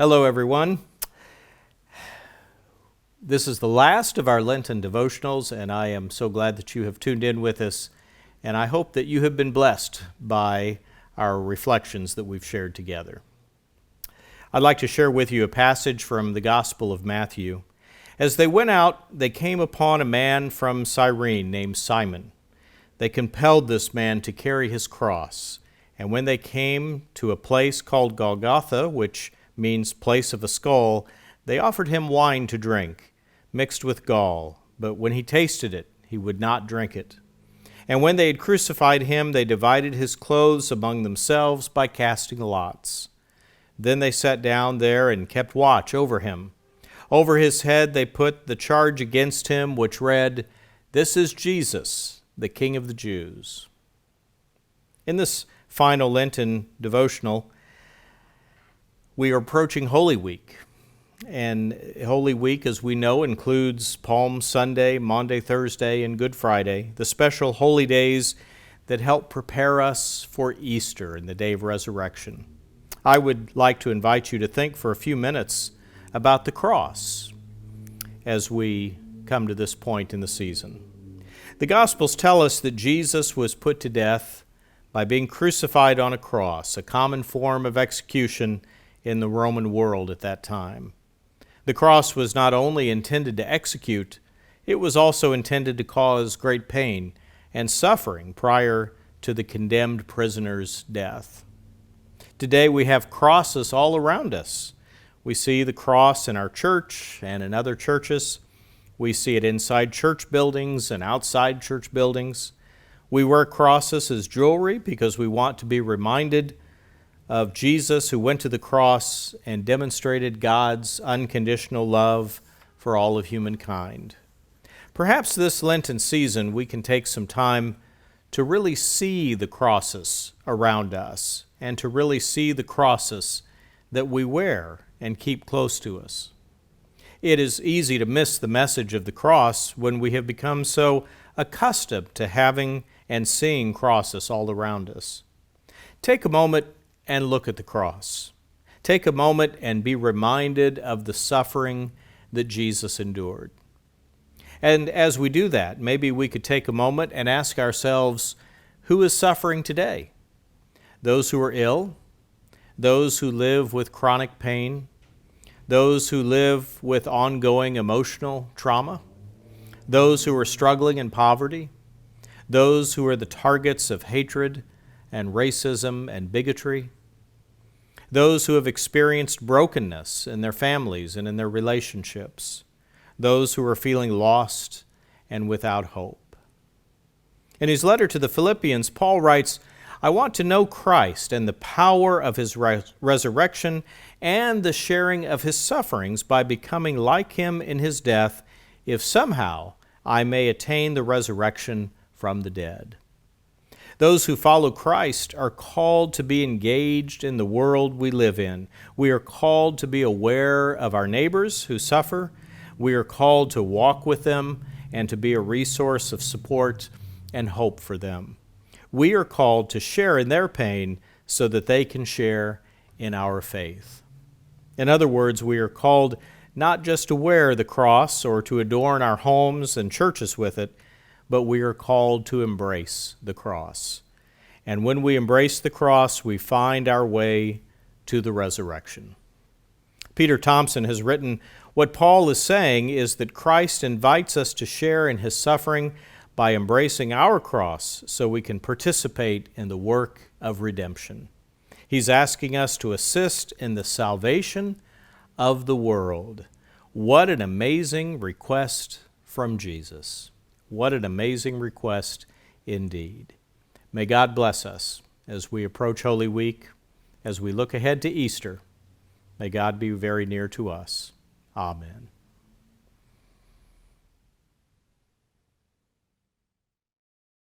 Hello, everyone. This is the last of our Lenten Devotionals, and I am so glad that you have tuned in with us, and I hope that you have been blessed by our reflections that we've shared together. I'd like to share with you a passage from the Gospel of Matthew. As they went out, they came upon a man from Cyrene named Simon. They compelled this man to carry his cross, and when they came to a place called Golgotha, which means place of a skull, they offered him wine to drink, mixed with gall, but when he tasted it, he would not drink it. And when they had crucified him, they divided his clothes among themselves by casting lots. Then they sat down there and kept watch over him. Over his head they put the charge against him, which read, "This is Jesus, the King of the Jews." In this final Lenten devotional, we are approaching Holy Week. And Holy Week, as we know, includes Palm Sunday, Maundy, Thursday, and Good Friday, the special holy days that help prepare us for Easter and the day of resurrection. I would like to invite you to think for a few minutes about the cross as we come to this point in the season. The Gospels tell us that Jesus was put to death by being crucified on a cross, a common form of execution in the Roman world at that time. The cross was not only intended to execute, it was also intended to cause great pain and suffering prior to the condemned prisoner's death. Today we have crosses all around us. We see the cross in our church and in other churches. We see it inside church buildings and outside church buildings. We wear crosses as jewelry because we want to be reminded of Jesus, who went to the cross and demonstrated God's unconditional love for all of humankind. Perhaps this Lenten season we can take some time to really see the crosses around us and to really see the crosses that we wear and keep close to us. It is easy to miss the message of the cross when we have become so accustomed to having and seeing crosses all around us. Take a moment and look at the cross. Take a moment and be reminded of the suffering that Jesus endured. And as we do that, maybe we could take a moment and ask ourselves, who is suffering today? Those who are ill, those who live with chronic pain, those who live with ongoing emotional trauma, those who are struggling in poverty, those who are the targets of hatred and racism and bigotry, those who have experienced brokenness in their families and in their relationships, those who are feeling lost and without hope. In his letter to the Philippians, Paul writes, "I want to know Christ and the power of his resurrection and the sharing of his sufferings by becoming like him in his death, if somehow I may attain the resurrection from the dead." Those who follow Christ are called to be engaged in the world we live in. We are called to be aware of our neighbors who suffer. We are called to walk with them and to be a resource of support and hope for them. We are called to share in their pain so that they can share in our faith. In other words, we are called not just to wear the cross or to adorn our homes and churches with it, but we are called to embrace the cross. And when we embrace the cross, we find our way to the resurrection. Peter Thompson has written, "What Paul is saying is that Christ invites us to share in his suffering by embracing our cross so we can participate in the work of redemption. He's asking us to assist in the salvation of the world." What an amazing request from Jesus. What an amazing request indeed. May God bless us as we approach Holy Week, as we look ahead to Easter. May God be very near to us. Amen.